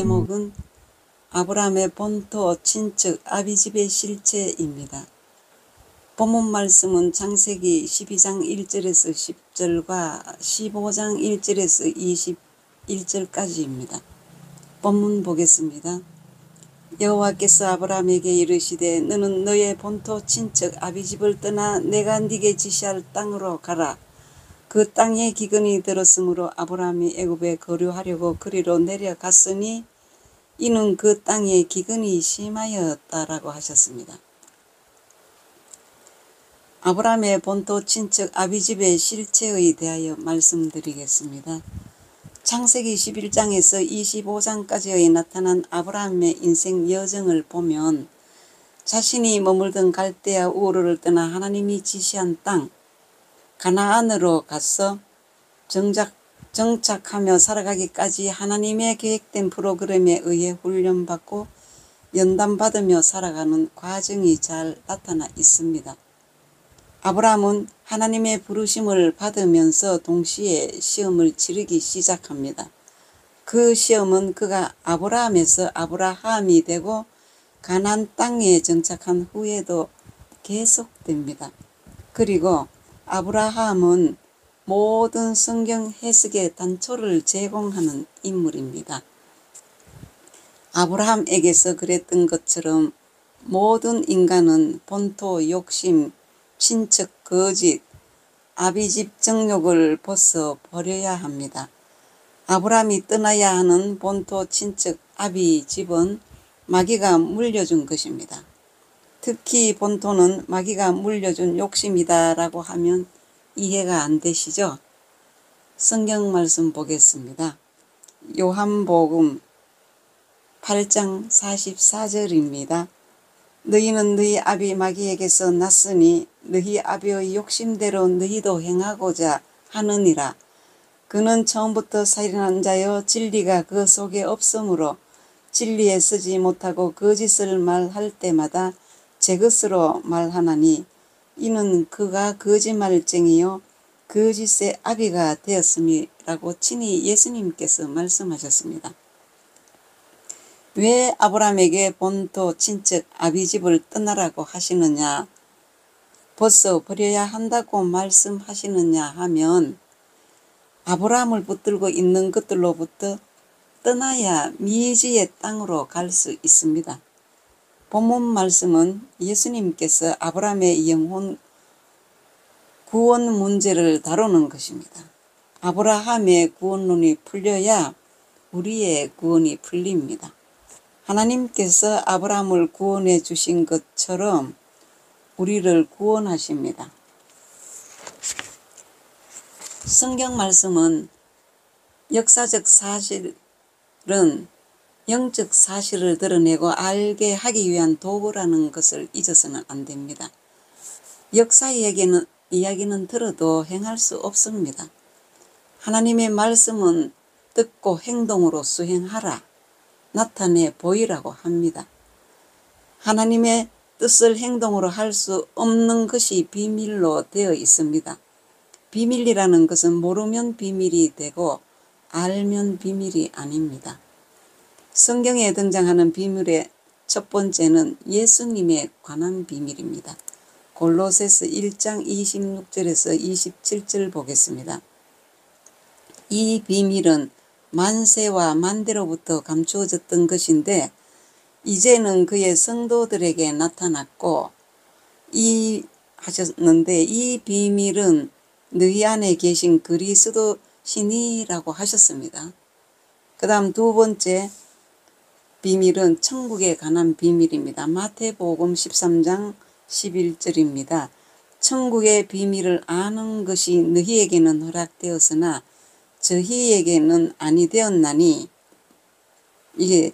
제목은 아브라함의 본토 친척 아비집의 실체입니다. 본문 말씀은 창세기 12장 1절에서 10절과 15장 1절에서 21절까지입니다. 본문 보겠습니다. 여호와께서 아브라함에게 이르시되 너는 너의 본토 친척 아비집을 떠나 내가 네게 지시할 땅으로 가라. 그 땅에 기근이 들었으므로 아브라함이 애굽에 거류하려고 그리로 내려갔으니 이는 그 땅에 기근이 심하였다라고 하셨습니다. 아브라함의 본토 친척 아비집의 실체에 대하여 말씀드리겠습니다. 창세기 11장에서 25장까지의 나타난 아브라함의 인생 여정을 보면 자신이 머물던 갈대아 우르를 떠나 하나님이 지시한 땅 가나안으로 가서 정착하며 살아가기까지 하나님의 계획된 프로그램에 의해 훈련받고 연단받으며 살아가는 과정이 잘 나타나 있습니다. 아브라함은 하나님의 부르심을 받으면서 동시에 시험을 치르기 시작합니다. 그 시험은 그가 아브라함에서 아브라함이 되고 가나안 땅에 정착한 후에도 계속됩니다. 그리고 아브라함은 모든 성경 해석의 단초를 제공하는 인물입니다. 아브라함에게서 그랬던 것처럼 모든 인간은 본토, 욕심, 친척, 거짓, 아비집 정욕을 벗어 버려야 합니다. 아브라함이 떠나야 하는 본토, 친척, 아비집은 마귀가 물려준 것입니다. 특히 본토는 마귀가 물려준 욕심이다라고 하면 이해가 안 되시죠? 성경 말씀 보겠습니다. 요한복음 8장 44절입니다. 너희는 너희 아비 마귀에게서 났으니 너희 아비의 욕심대로 너희도 행하고자 하느니라. 그는 처음부터 살인한 자여 진리가 그 속에 없으므로 진리에 서지 못하고 거짓을 말할 때마다 제 것으로 말하나니 이는 그가 거짓말쟁이요 거짓의 아비가 되었음이라고 친히 예수님께서 말씀하셨습니다. 왜 아브라함에게 본토 친척 아비집을 떠나라고 하시느냐, 벗어 버려야 한다고 말씀하시느냐 하면 아브라함을 붙들고 있는 것들로부터 떠나야 미지의 땅으로 갈 수 있습니다. 본문 말씀은 예수님께서 아브라함의 영혼 구원 문제를 다루는 것입니다. 아브라함의 구원론이 풀려야 우리의 구원이 풀립니다. 하나님께서 아브라함을 구원해 주신 것처럼 우리를 구원하십니다. 성경 말씀은 역사적 사실은 영적 사실을 드러내고 알게 하기 위한 도구라는 것을 잊어서는 안 됩니다. 역사 이야기는 들어도 행할 수 없습니다. 하나님의 말씀은 듣고 행동으로 수행하라, 나타내 보이라고 합니다. 하나님의 뜻을 행동으로 할 수 없는 것이 비밀로 되어 있습니다. 비밀이라는 것은 모르면 비밀이 되고 알면 비밀이 아닙니다. 성경에 등장하는 비밀의 첫 번째는 예수님에 관한 비밀입니다. 골로새서 1장 26절에서 27절 보겠습니다. 이 비밀은 만세와 만대로부터 감추어졌던 것인데 이제는 그의 성도들에게 나타났고 하셨는데 이 비밀은 너희 안에 계신 그리스도시니라고 하셨습니다. 그 다음 두 번째 비밀은 천국에 관한 비밀입니다. 마태복음 13장 11절입니다. 천국의 비밀을 아는 것이 너희에게는 허락되었으나 저희에게는 아니 되었나니, 이게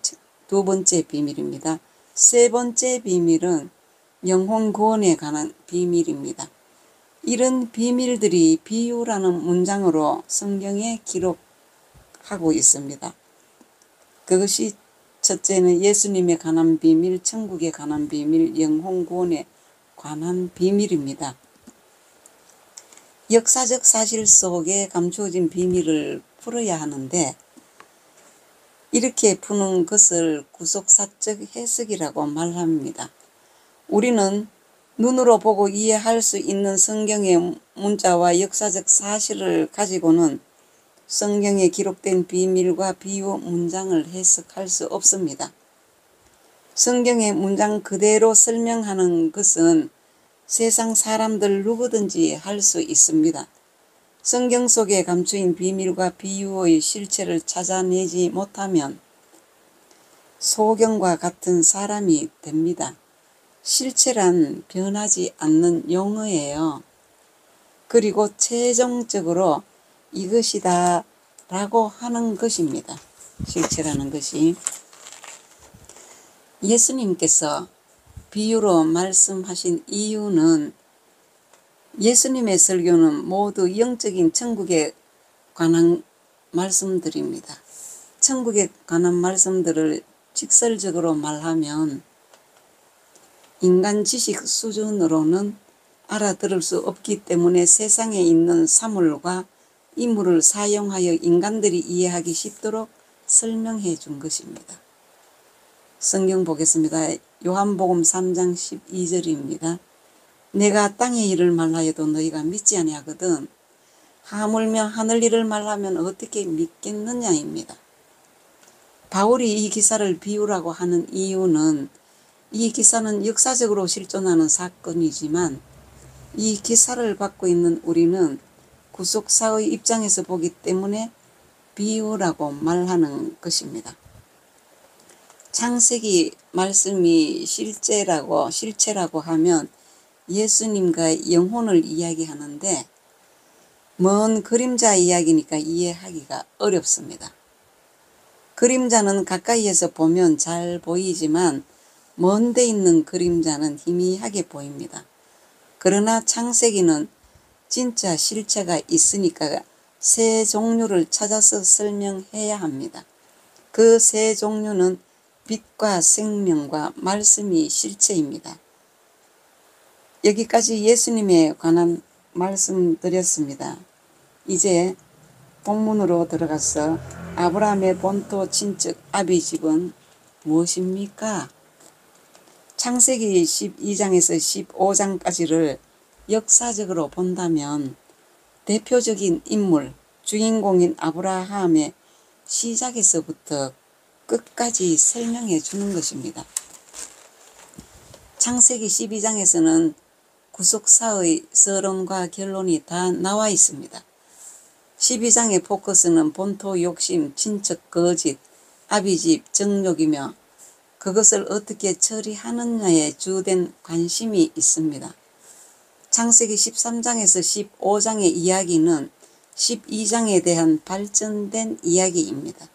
두 번째 비밀입니다. 세 번째 비밀은 영혼 구원에 관한 비밀입니다. 이런 비밀들이 비유라는 문장으로 성경에 기록하고 있습니다. 그것이 첫째는 예수님에 관한 비밀, 천국에 관한 비밀, 영혼 구원에 관한 비밀입니다. 역사적 사실 속에 감추어진 비밀을 풀어야 하는데 이렇게 푸는 것을 구속사적 해석이라고 말합니다. 우리는 눈으로 보고 이해할 수 있는 성경의 문자와 역사적 사실을 가지고는 성경에 기록된 비밀과 비유 문장을 해석할 수 없습니다. 성경의 문장 그대로 설명하는 것은 세상 사람들 누구든지 할 수 있습니다. 성경 속에 감추인 비밀과 비유의 실체를 찾아내지 못하면 소경과 같은 사람이 됩니다. 실체란 변하지 않는 용어예요. 그리고 최종적으로 이것이다 라고 하는 것입니다. 실체라는 것이. 예수님께서 비유로 말씀하신 이유는 예수님의 설교는 모두 영적인 천국에 관한 말씀들입니다. 천국에 관한 말씀들을 직설적으로 말하면 인간 지식 수준으로는 알아들을 수 없기 때문에 세상에 있는 사물과 인물을 사용하여 인간들이 이해하기 쉽도록 설명해 준 것입니다. 성경 보겠습니다. 요한복음 3장 12절입니다. 내가 땅의 일을 말하여도 너희가 믿지 아니하거든 하물며 하늘 일을 말하면 어떻게 믿겠느냐입니다. 바울이 이 기사를 비유라고 하는 이유는 이 기사는 역사적으로 실존하는 사건이지만 이 기사를 받고 있는 우리는 구속사의 입장에서 보기 때문에 비유라고 말하는 것입니다. 창세기 말씀이 실체라고 하면 예수님과의 영혼을 이야기하는데 먼 그림자 이야기니까 이해하기가 어렵습니다. 그림자는 가까이에서 보면 잘 보이지만 먼데 있는 그림자는 희미하게 보입니다. 그러나 창세기는 진짜 실체가 있으니까 세 종류를 찾아서 설명해야 합니다. 그 세 종류는 빛과 생명과 말씀이 실체입니다. 여기까지 예수님에 관한 말씀드렸습니다. 이제 본문으로 들어가서 아브라함의 본토 친척 아비집은 무엇입니까? 창세기 12장에서 15장까지를 역사적으로 본다면 대표적인 인물, 주인공인 아브라함의 시작에서부터 끝까지 설명해 주는 것입니다. 창세기 12장에서는 구속사의 서론과 결론이 다 나와 있습니다. 12장의 포커스는 본토 욕심, 친척 거짓, 아비집 정욕이며 그것을 어떻게 처리하느냐에 주된 관심이 있습니다. 창세기 13장에서 15장의 이야기는 12장에 대한 발전된 이야기입니다.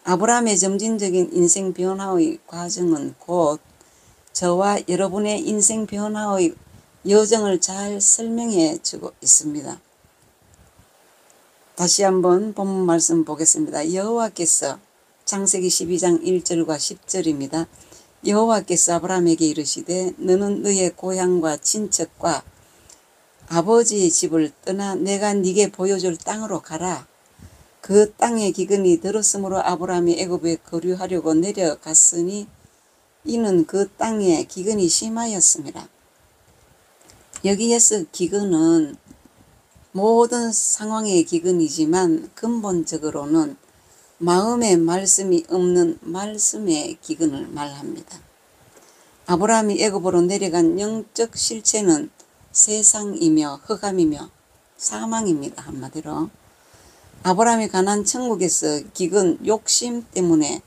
아브라함의 점진적인 인생 변화의 과정은 곧 저와 여러분의 인생 변화의 여정을 잘 설명해 주고 있습니다. 다시 한번 본문 말씀 보겠습니다. 여호와께서 창세기 12장 1절과 10절입니다. 여호와께서 아브라함에게 이르시되 너는 너의 고향과 친척과 아버지의 집을 떠나 내가 네게 보여줄 땅으로 가라. 그 땅의 기근이 들었으므로 아브라함이 애굽에 거류하려고 내려갔으니 이는 그 땅에 기근이 심하였습니다. 여기에서 기근은 모든 상황의 기근이지만 근본적으로는 마음의 말씀이 없는 말씀의 기근을 말합니다. 아브라함이 애굽으로 내려간 영적 실체는 세상이며 흑암이며 사망입니다. 한마디로 아브라함이 가나안 천국에서 기근 욕심 때문에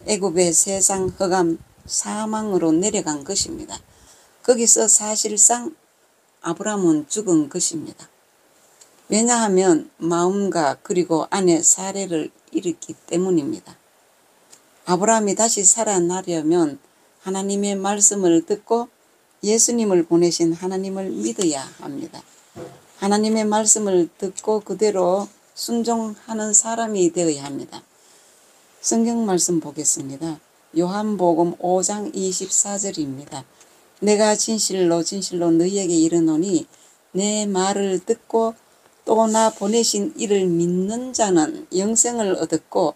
애굽의 세상 흑암 사망으로 내려간 것입니다. 거기서 사실상 아브라함은 죽은 것입니다. 왜냐하면 마음과 그리고 안에 사례를 일으켰기 때문입니다. 아브라함이 다시 살아나려면 하나님의 말씀을 듣고 예수님을 보내신 하나님을 믿어야 합니다. 하나님의 말씀을 듣고 그대로 순종하는 사람이 되어야 합니다. 성경 말씀 보겠습니다. 요한복음 5장 24절입니다. 내가 진실로 진실로 너희에게 이르노니 내 말을 듣고 또 나 보내신 이를 믿는 자는 영생을 얻었고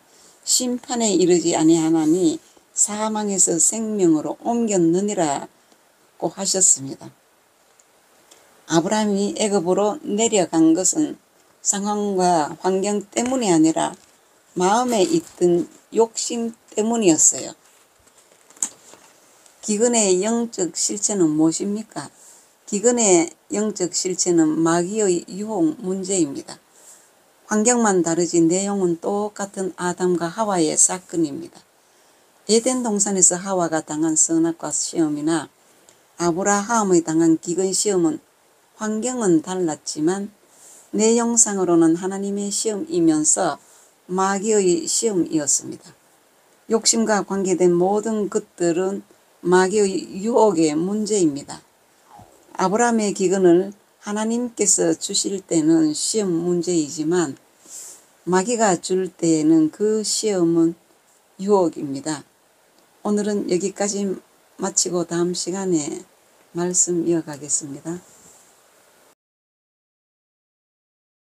심판에 이르지 아니하나니 사망에서 생명으로 옮겼느니라고 하셨습니다. 아브라함이 애굽으로 내려간 것은 상황과 환경 때문이 아니라 마음에 있던 욕심 때문이었어요. 기근의 영적 실체는 무엇입니까? 기근의 영적 실체는 마귀의 유혹 문제입니다. 환경만 다르지 내용은 똑같은 아담과 하와의 사건입니다. 에덴 동산에서 하와가 당한 선악과 시험이나 아브라함의 당한 기근 시험은 환경은 달랐지만 내용상으로는 하나님의 시험이면서 마귀의 시험이었습니다. 욕심과 관계된 모든 것들은 마귀의 유혹의 문제입니다. 아브라함의 기근을 하나님께서 주실 때는 시험 문제이지만 마귀가 줄 때에는 그 시험은 유혹입니다. 오늘은 여기까지 마치고 다음 시간에 말씀 이어가겠습니다.